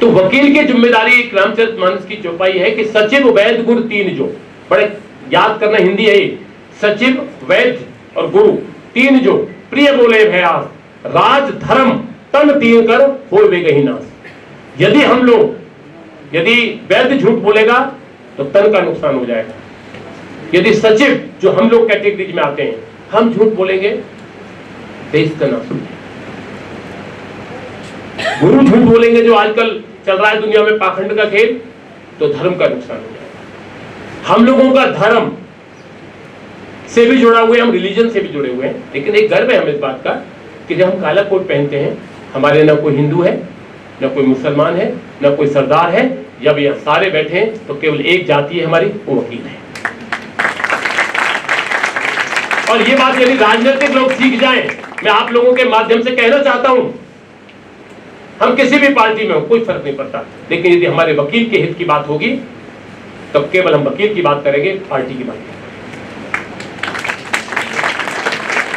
तो वकील की जिम्मेदारी एक रामचरितमानस की चौपाई है कि सचिव वैद्य गुरु 3 जो, बड़े याद करना हिंदी है, सचिव वैद्य और गुरु 3 जो, प्रिय बोले भयास, राज धर्म तन 3 कर हो वे गही नाश। यदि हम लोग, यदि वैद्य झूठ बोलेगा तो तन का नुकसान हो जाएगा। यदि सचिव जो हम लोग कैटेगरी में आते हैं हम झूठ बोलेंगे देश का नाश हो जाएगा। गुरु झूठ बोलेंगे जो आजकल चल रहा है दुनिया में पाखंड का खेल, तो धर्म का नुकसान हो जाएगा। हम लोगों का धर्म से भी जुड़ा हुए, हम रिलीजन से भी जुड़े हुए हैं। लेकिन एक गर्व है हमें इस बात का कि जब हम काला कोट पहनते हैं, हमारे ना कोई हिंदू है, ना कोई मुसलमान है, ना कोई सरदार है। जब यहाँ सारे बैठे हैं तो केवल एक जाति है हमारी, वो वकील है। और ये बात यदि राजनीतिक लोग सीख जाएं, मैं आप लोगों के माध्यम से कहना चाहता हूं, हम किसी भी पार्टी में हो कोई फर्क नहीं पड़ता, लेकिन यदि हमारे वकील के हित की बात होगी तब केवल हम वकील की बात करेंगे, पार्टी की बात करेंगे।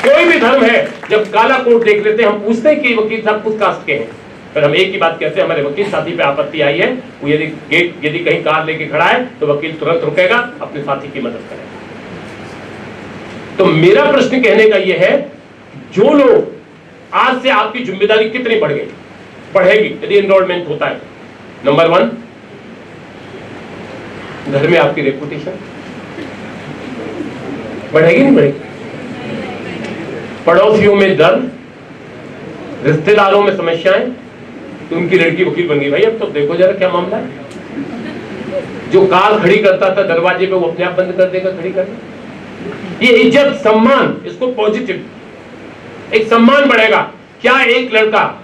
कोई भी धर्म है, जब काला कोट देख लेते हैं हम पूछते हैं कि वकील साहब किस कास्ट के हैं, पर हम एक ही बात कहते हैं, हमारे वकील साथी पे आपत्ति आई है, वो यदि कहीं कार लेके खड़ा है तो वकील तुरंत रुकेगा, अपने साथी की मदद करेगा। तो मेरा प्रश्न कहने का यह है, जो लोग आज से आपकी जिम्मेदारी कितनी बढ़ेगी यदि एनरोलमेंट होता है। नंबर 1, घर में आपकी रेपुटेशन बढ़ेगी, नहीं बढ़ेगी? पड़ोसियों में दर्द, रिश्तेदारों में समस्याएं, तो उनकी लड़की वकील बन गई। भाई अब तो देखो जरा क्या मामला है। जो कार खड़ी करता था दरवाजे पे, वो अपने आप बंद कर देगा खड़ी करना। ये इज्जत, सम्मान, इसको पॉजिटिव एक सम्मान बढ़ेगा। क्या एक लड़का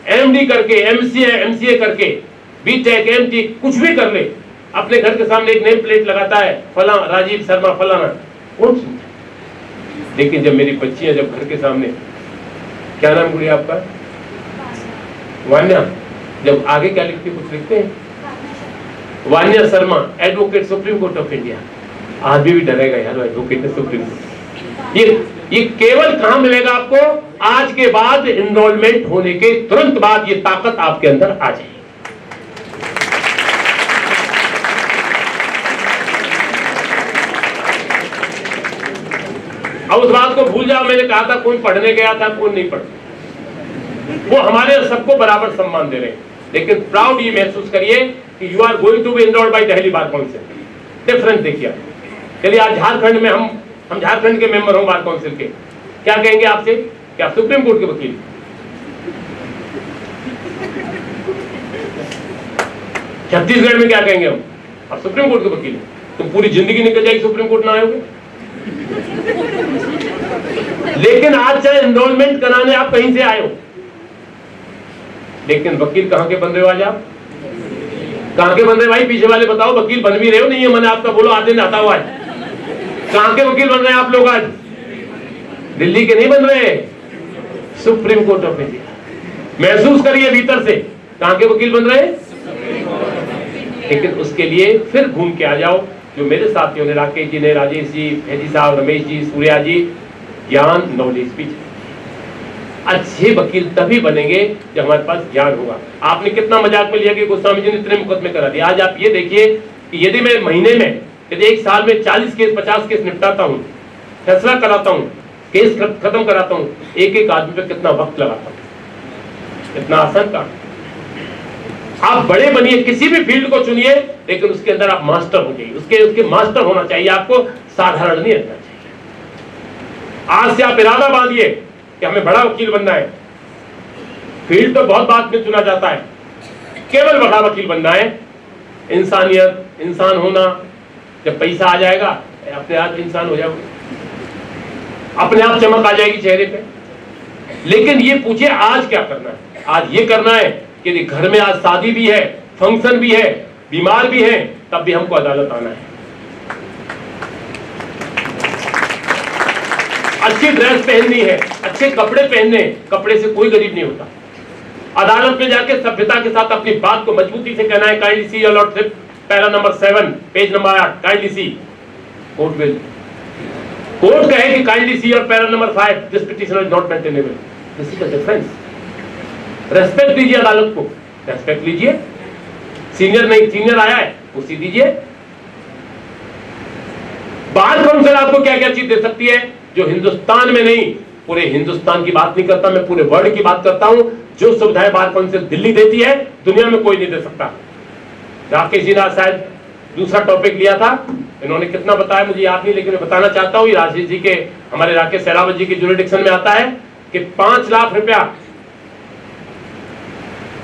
एमडी करके, एमसीए करके, बीटेक, एमटी कुछ भी कर ले, अपने घर के सामने एक नेम प्लेट लगाता है, फला राजीव शर्मा फलाना, कौन सुनता? लेकिन जब मेरी बच्चियां जब घर के सामने, क्या नाम गुड़िया आपका? वान्या, जब आगे क्या लिखते, कुछ लिखते हैं, Vanya Sharma, advocate supreme court of India. आदमी भी डरेगा यार, एडवोकेट सुप्रीम कोर्ट। ये केवल कहां मिलेगा आपको? आज के बाद एनरोलमेंट होने के तुरंत बाद ये ताकत आपके अंदर आ जाएगी। अब उस बात को भूल जाओ, मैंने कहा था कोई पढ़ने गया था, कोई नहीं पढ़, वो हमारे सबको बराबर सम्मान दे रहे हैं। लेकिन प्राउड ये महसूस करिए कि you are going to be enrolled by Delhi bar council. Difference देखिए, चलिए आज झारखंड में हम झारखंड के मेंबर हो बार काउंसिल के, क्या कहेंगे आपसे कि आप सुप्रीम कोर्ट के वकील? छत्तीसगढ़ में क्या कहेंगे हम? आप सुप्रीम कोर्ट के वकील हैं। तुम पूरी जिंदगी निकल जाएगी सुप्रीम कोर्ट ना आयोगे। लेकिन आज चाहे एनरोलमेंट कराने आप कहीं से आए हो, लेकिन वकील कहां के बन रहे हो आज आप? कहां के बन रहे भाई? पीछे वाले बताओ, वकील बन भी रहे हो? नहीं है मैंने आपका बोलो, आधे ने आता हो। आज कहां के वकील बन रहे हैं आप लोग? आज दिल्ली के नहीं बन रहे, सुप्रीम कोर्ट ऑफ इंडिया। महसूस करिए भीतर से, कहां के वकील बन रहे हैं? लेकिन उसके लिए फिर घूम के आ जाओ, जो मेरे साथियों ने, राकेश जी ने, राजेश जी, फैजी साहब, रमेश जी, सूर्या जी, ज्ञान नॉलेज भी। अच्छे वकील तभी बनेंगे जब हमारे पास ज्ञान होगा। आपने कितना मजाक में लिया कि गोस्वामी जी ने इतने मुकदमे करा दिए। आज आप ये देखिए कि यदि मैं महीने में, यदि एक साल में 40 केस 50 केस निपटाता हूँ, फैसला कराता हूँ, केस खत्म कराता हूँ, एक एक आदमी पे कितना वक्त लगाता हूँ। इतना आसान काम। आप बड़े बनिए, किसी भी फील्ड को चुनिए, लेकिन उसके अंदर आप मास्टर हो जाइए। उसके मास्टर होना चाहिए, आपको साधारण नहीं रहना चाहिए। आज से आप इरादा बांधिए कि हमें बड़ा वकील बनना है। फील्ड तो बहुत बाद में चुना जाता है, केवल बड़ा वकील बनना है। इंसानियत, इंसान होना, जब पैसा आ जाएगा अपने आप इंसान हो जाओगे, अपने आप चमक आ जाएगी चेहरे पे। लेकिन ये पूछिए आज क्या करना है? आज ये करना है कि यदि घर में आज शादी भी है, फंक्शन भी है, बीमार भी है, तब भी हमको अदालत आना है। अच्छी ड्रेस पहननी है, अच्छे कपड़े पहनने, कपड़े से कोई गरीब नहीं होता। अदालत में जाके सभ्यता के साथ अपनी बात को मजबूती से कहना है। Kindly see your lordship, para number 7, page number 8, kindly C. Court will, court कहे कि kindly see your para number 5, this petition is not maintainable. This is the difference. Respect दीजिए अदालत को, रेस्पेक्ट लीजिए। सीनियर नहीं, सीनियर आया है उसी दीजिए। बार काउंसिल आपको क्या क्या चीज दे सकती है जो हिंदुस्तान में नहीं, पूरे हिंदुस्तान की बात नहीं करता मैं, पूरे वर्ल्ड की बात करता हूं। जो सुविधाएं बार काउंसिल दिल्ली देती है, दुनिया में कोई नहीं दे सकता। राकेश जी ने शायद दूसरा टॉपिक लिया था, इन्होंने कितना बताया मुझे याद नहीं, लेकिन मैं बताना चाहता हूं। राजेश जी के, हमारे राकेश सहरावत जी के जुरिडिक्शन में आता है कि 5 लाख रुपया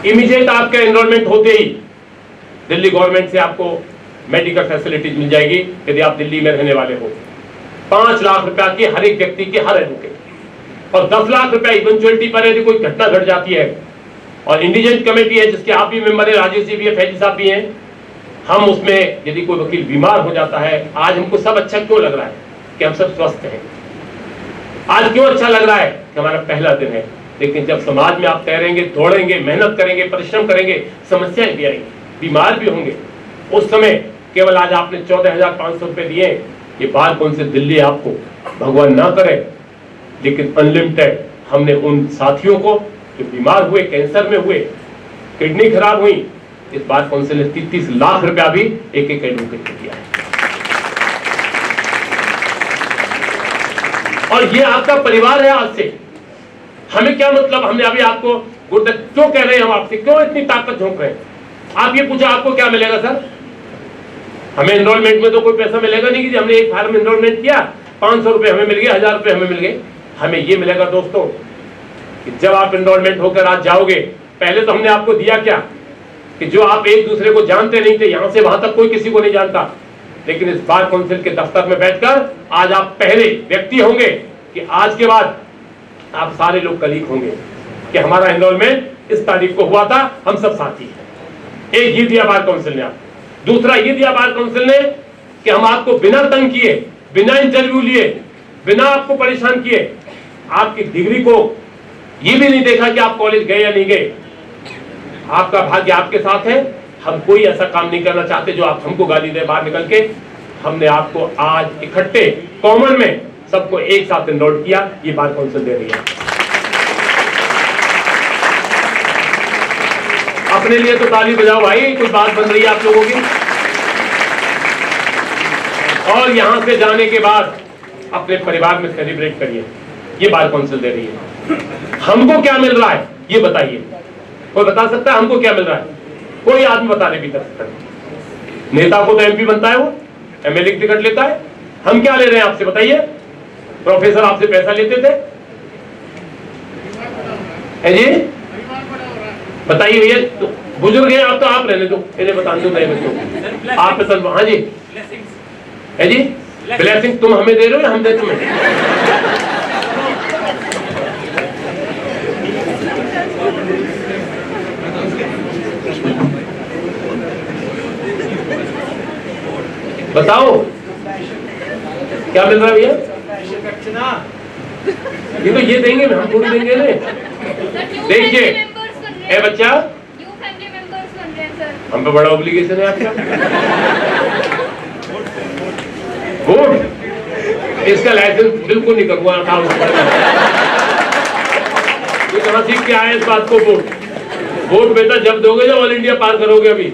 इमीडिएट आपका एनरोलमेंट होते ही दिल्ली गवर्नमेंट से आपको मेडिकल फैसिलिटीज मिल जाएगी यदि आप दिल्ली में रहने वाले हो। 5 लाख रुपया की हर एक व्यक्ति की, हर एडवोकेट। और 10 लाख रुपया इवेंचुअलिटी पर यदि कोई घटना घट जाती है, और इंडिजेंट कमेटी है जिसके आप भी मेंबर है, राजेश जी भी है, फैजी साहब भी हैं, हम उसमें यदि कोई वकील बीमार हो जाता है, आज हमको सब अच्छा क्यों लग रहा है कि हम सब स्वस्थ हैं? आज क्यों अच्छा लग रहा है कि हमारा पहला दिन है। लेकिन जब समाज में आप तैरेंगे, दौड़ेंगे, मेहनत करेंगे, परिश्रम करेंगे, समस्याएं भी आएंगी, बीमार भी होंगे, उस समय केवल आज आपने 14,500 रुपए दिए, ये बार काउंसिल दिल्ली आपको, भगवान ना करे, लेकिन अनलिमिटेड हमने उन साथियों को जो बीमार हुए, कैंसर में हुए, किडनी खराब हुई, इस बार काउंसिल ने 30 लाख रुपया भी एक एक एडवोकेट को दिया है। और ये आपका परिवार है आज से। हमें क्या मतलब, हमने अभी आपको गुर्दे क्यों कह रहे हैं, हम आपसे क्यों इतनी ताकत झोंक रहे हैं? आप ये पूछा आपको क्या मिलेगा सर? हमें एनरोलमेंट में तो कोई पैसा मिलेगा नहीं कि हमने एक फार्म एनरोलमेंट किया, 500 रुपए हमें मिल गए, 1000 रुपए हमें मिल गए। हमें ये मिलेगा दोस्तों कि जब आप एनरोलमेंट होकर आज जाओगे, पहले तो हमने आपको दिया क्या कि जो आप एक दूसरे को जानते नहीं थे, यहां से वहां तक कोई किसी को नहीं जानता, लेकिन इस बार काउंसिल के दफ्तर में बैठकर आज आप पहले व्यक्ति होंगे कि आज के बाद आप सारे लोग कलीग होंगे कि हमारा एनरोलमेंट इस तारीख को हुआ था, हम सब साथी हैं। एक ये दिया बार काउंसिल ने आप। दूसरा ये दिया बार काउंसिल ने कि हम आपको बिना तंग किए, बिना इंटरव्यू लिए, बिना आपको परेशान किए, आपकी डिग्री को ये भी नहीं देखा कि आप कॉलेज गए या नहीं गए। आपका भाग्य आपके साथ है। हम कोई ऐसा काम नहीं करना चाहते जो आप हमको गाली दे बाहर निकल के। हमने आपको आज इकट्ठे कॉमन में सबको एक साथ एनरोल किया, ये बार काउंसिल दे रही है। अपने लिए तो ताली बजाओ भाई, कुछ बात बन रही है आप लोगों की। और यहां से जाने के बाद अपने परिवार में सेलिब्रेट करिए, ये बार काउंसिल दे रही है। हमको क्या मिल रहा है ये बताइए, कोई बता सकता है हमको क्या मिल रहा है? कोई आदमी बताने भी कर सकता है। नेता को तो एमपी बनता है, वो एमएलए की टिकट लेता है। हम क्या ले रहे हैं आपसे बताइए? प्रोफेसर आपसे पैसा लेते थे है जी? बताइए भैया, तो बुजुर्ग हैं आप, तो आप रहने दो, इन्हें बता दो नए बच्चों आप पसंद। हाँ जी है जी, ब्लेसिंग तुम हमें दे रहे हो या हम दे तुम्हें? बताओ क्या मिल रहा है भैया? ये तो ये देंगे, हम थोड़ी देंगे ना। देखिए ए बच्चा, हम पे बड़ा ऑब्लिगेशन है आपका। वोट, इसका लाइसेंस बिल्कुल नहीं करूंगा था। तो कहां सीख के आए इस बात को? वोट बेटा जब दोगे जब ऑल इंडिया पार करोगे। अभी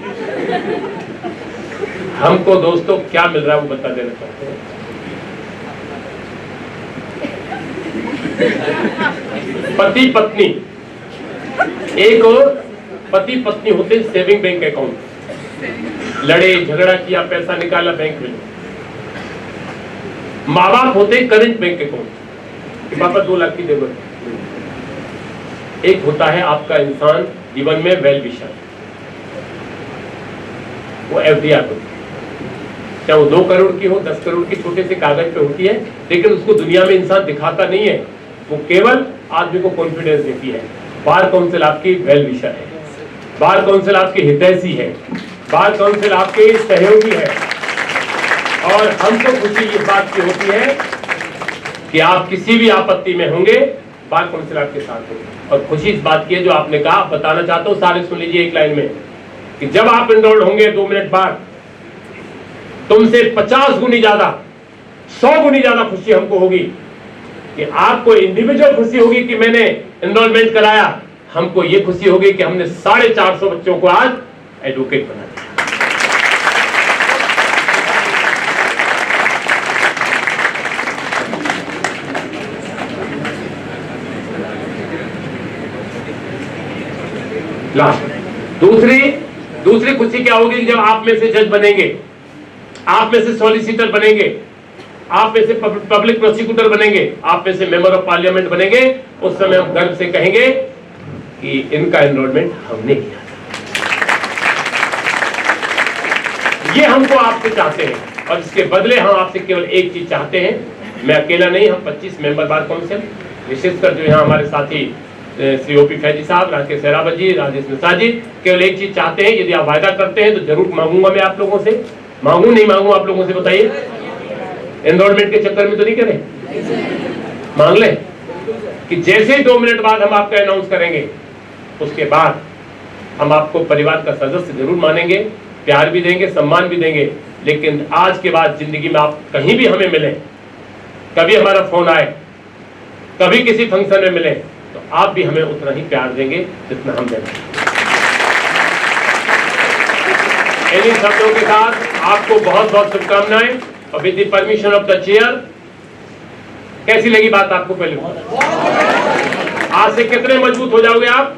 हमको दोस्तों क्या मिल रहा है वो बता देना चाहते हैं। पति पत्नी, एक और पति पत्नी होते सेविंग बैंक अकाउंट, लड़े झगड़ा किया, पैसा निकाला बैंक में। माँ बाप होते करंट बैंक अकाउंट, पापा 2 लाख की जरूरत, एक होता है आपका इंसान जीवन में वेल विशर, वो एफडीआर होती है, चाहे वो 2 करोड़ की हो, 10 करोड़ की छोटे से कागज पे होती है, लेकिन उसको दुनिया में इंसान दिखाता नहीं है, वो केवल आदमी को कॉन्फिडेंस देती है। बार काउंसिल आपकी वेल विशर है, बार काउंसिल आपकी हितैषी है, बार काउंसिल आपके सहयोगी है, और हमको खुशी इस बात की होती है कि आप किसी भी आपत्ति में होंगे, बार काउंसिल आपके साथ होगी। और खुशी इस बात की है जो आपने कहा, बताना चाहता हूं, सारे सुन लीजिए एक लाइन में, कि जब आप एनरोल्ड होंगे 2 मिनट बाद, तुमसे 50 गुनी ज्यादा, 100 गुनी ज्यादा खुशी हमको होगी। कि आपको इंडिविजुअल खुशी होगी कि मैंने एनरोलमेंट कराया, हमको ये खुशी होगी कि हमने 450 बच्चों को आज एडवोकेट बना दिया। लास्ट दूसरी खुशी क्या होगी? जब आप में से जज बनेंगे, आप में से सॉलिसिटर बनेंगे, आप में से पब्लिक प्रोसिक्यूटर बनेंगे, आप में से मेंबर ऑफ पार्लियामेंट बनेंगे, उस समय हम गर्व से कहेंगे कि इनका एनरोलमेंट हमने किया था। ये हमको आपसे चाहते हैं, और इसके बदले हम आपसे केवल एक चीज चाहते हैं। मैं अकेला नहीं, हम 25 मेंबर बार काउंसिल, विशेषकर जो यहाँ हमारे साथी श्री ओपी फैजी साहब, राकेश सहरावत जी, राजेश मिश्रा जी, केवल एक चीज चाहते हैं। यदि आप वायदा करते हैं तो जरूर मांगूंगा मैं आप लोगों से, मांगू नहीं मांगू आप लोगों से बताइए? एनरोलमेंट के चक्कर में तो नहीं करें, मांग ले कि जैसे ही 2 मिनट बाद हम आपका अनाउंस करेंगे, उसके बाद हम आपको परिवार का सदस्य जरूर मानेंगे, प्यार भी देंगे, सम्मान भी देंगे। लेकिन आज के बाद जिंदगी में आप कहीं भी हमें मिले, कभी हमारा फोन आए, कभी किसी फंक्शन में मिले, तो आप भी हमें उतना ही प्यार देंगे जितना हम देंगे। इन्हीं शब्दों के साथ आपको बहुत बहुत शुभकामनाएं, और with the permission of the chair. कैसी लगी बात आपको? पहले आज से कितने मजबूत हो जाओगे आप?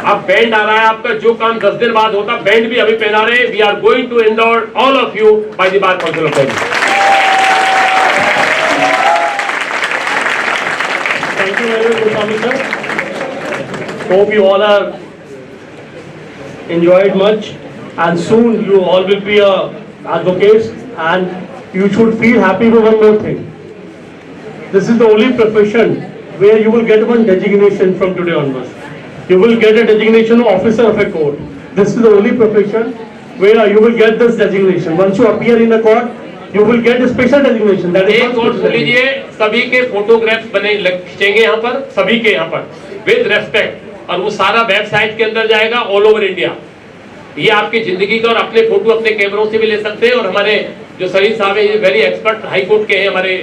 अब बैंड आ रहा है आपका, जो काम 10 दिन बाद होता, बैंड भी अभी पहना रहे हैं। We are going to endorse all of you by the bar council of India. Thank you very much, Goswami sir. Hope you all are enjoyed much, and soon you all will be advocates, and you should feel happy for one more thing. This is the only profession where you will get one designation from today onwards. You will get a designation of officer of a court. This is the only profession where you will get this designation. Once you appear in a court, you will get a special designation. That is एक और सुन लीजिए, सभी के photographs बने खींचेंगे यहाँ पर, सभी के यहाँ पर विद रेस्पेक्ट, और वो सारा वेबसाइट के अंदर जाएगा ऑल ओवर इंडिया। ये आपकी जिंदगी का, और अपने फोटो अपने कैमरों से भी ले सकते हैं। और हमारे जो सलीम साहब है, ये वेरी एक्सपर्ट हाई कोर्ट के हैं हमारे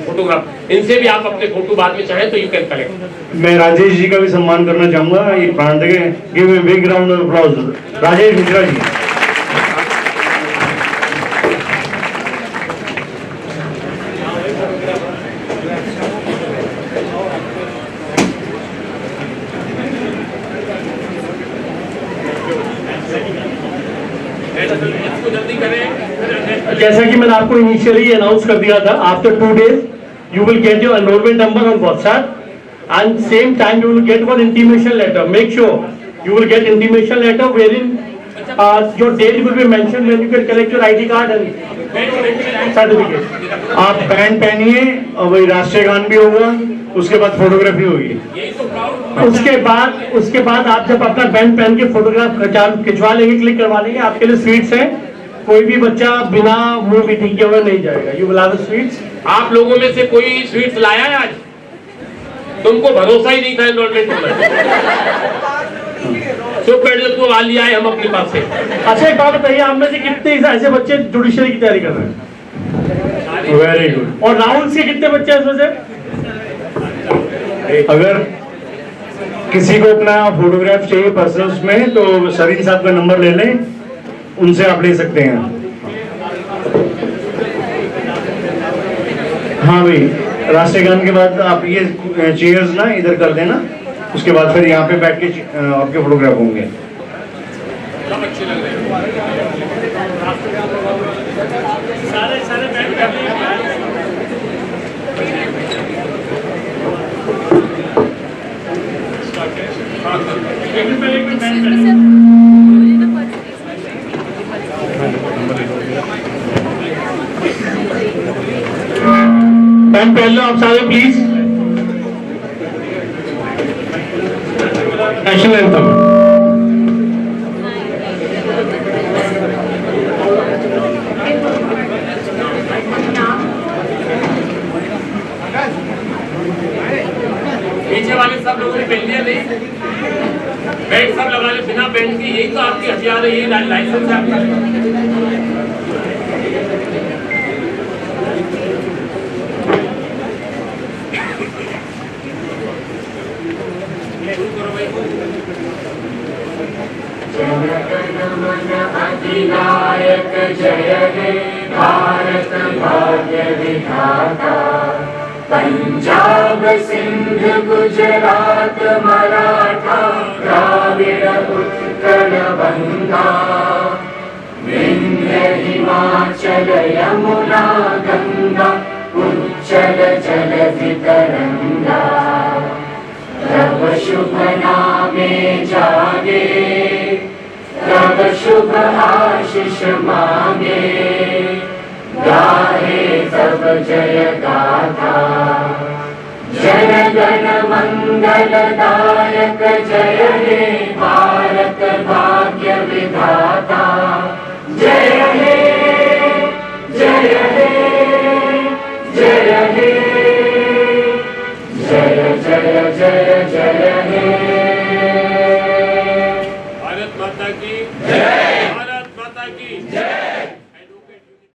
फोटोग्राफ, इनसे भी आप अपने फोटो बाद में चाहें तो यू कैन कलेक्ट। मैं राजेश जी का भी सम्मान करना चाहूंगा, ये प्रांत के give a big round of applause Rajesh Mishra ji. जैसा कि मैंने आपको इनिशियली अनाउंस कर दिया था, after 2 days you will get your enrollment number on WhatsApp, and same time you will get one intimation letter. Make sure you will get intimation letter wherein your date will be mentioned when you can collect your ID card and certificate. आप band पहनिए, और वही राष्ट्रीय गान भी होगा, उसके बाद फोटोग्राफी होगी। उसके बाद आप जब अपना बैंड पहन के फोटोग्राफ खिंचवा लेंगे, क्लिक करवा लेंगे, आपके लिए स्वीट्स हैं। कोई भी बच्चा बिना मुंह मीठी किए हुए नहीं जाएगा। You will have sweets. आप लोगों में से कोई स्वीट्स लाया है आज? तुमको भरोसा ही नहीं था एनरोलमेंट होना, तो को ला लिया है हम अपने पास से। अच्छा, एक बात बताइए, आप में से कितने ऐसे बच्चे जुडिशरी की तैयारी कर रहे हैं? Very good. और राहुल से कितने बच्चे हैं इसमें से? अगर किसी को अपना फोटोग्राफ चाहिए पर्सनल में, तो सरीन साहब का नंबर ले लें, उनसे आप ले सकते हैं। हाँ भाई, राष्ट्रीय गान के बाद आप ये चेयर्स ना इधर कर देना, उसके बाद फिर यहाँ पे बैठ के आपके फोटोग्राफ होंगे। पेन पहन लो आप सारे प्लीज। National anthem. पीछे वाले सब लोगों ने पहन लिया नहीं? बेल्ट सब लगा ले, बिना बेल्ट के यही तो आपकी हथियार है, यही लाइसेंस है आपका। अधिनायक जय हे भारत भाग्य विधाता, पंजाब सिंध गुजरात मराठा द्राविड़ उत्कल बंगा, विंध्य हिमाचल यमुना गंगा उच्चल जलधि तरंगा, तब शुभ नामे जागे, तब शुभ आशीष मांगे, गाहे सब जय गाथा, जन गण मंगल दायक जय हे भारत भाग्य विधाता, जय हे जय हे जय हे जय जय जय जय हे।